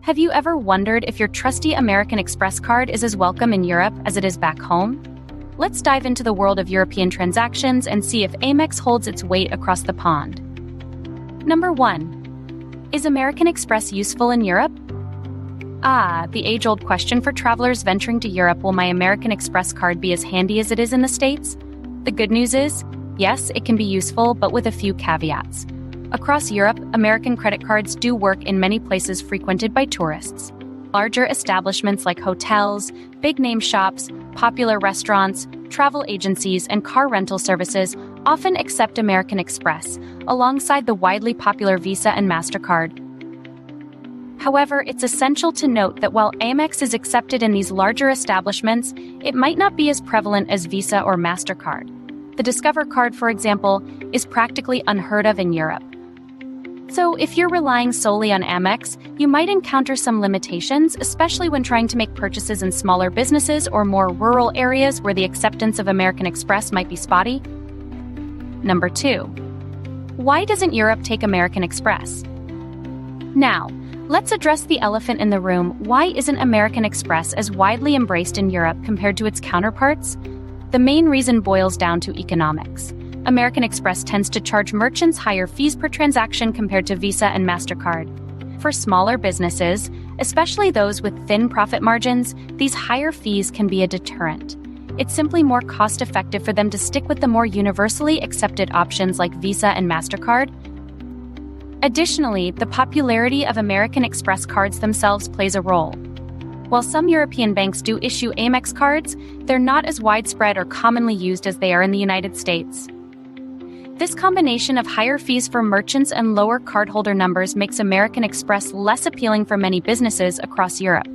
Have you ever wondered if your trusty American Express card is as welcome in Europe as it is back home? Let's dive into the world of European transactions and see if Amex holds its weight across the pond. Number 1. Is American Express useful in Europe? The age-old question for travelers venturing to Europe: will my American Express card be as handy as it is in the States? The good news is, yes, it can be useful, but with a few caveats. Across Europe, American credit cards do work in many places frequented by tourists. Larger establishments like hotels, big-name shops, popular restaurants, travel agencies, and car rental services often accept American Express, alongside the widely popular Visa and MasterCard. However, it's essential to note that while Amex is accepted in these larger establishments, it might not be as prevalent as Visa or MasterCard. The Discover card, for example, is practically unheard of in Europe. So if you're relying solely on Amex, you might encounter some limitations, especially when trying to make purchases in smaller businesses or more rural areas where the acceptance of American Express might be spotty. Number 2. Why doesn't Europe take American Express? Now, let's address the elephant in the room. Why isn't American Express as widely embraced in Europe compared to its counterparts? The main reason boils down to economics. American Express tends to charge merchants higher fees per transaction compared to Visa and MasterCard. For smaller businesses, especially those with thin profit margins, these higher fees can be a deterrent. It's simply more cost-effective for them to stick with the more universally accepted options like Visa and MasterCard. Additionally, the popularity of American Express cards themselves plays a role. While some European banks do issue Amex cards, they're not as widespread or commonly used as they are in the United States. This combination of higher fees for merchants and lower cardholder numbers makes American Express less appealing for many businesses across Europe.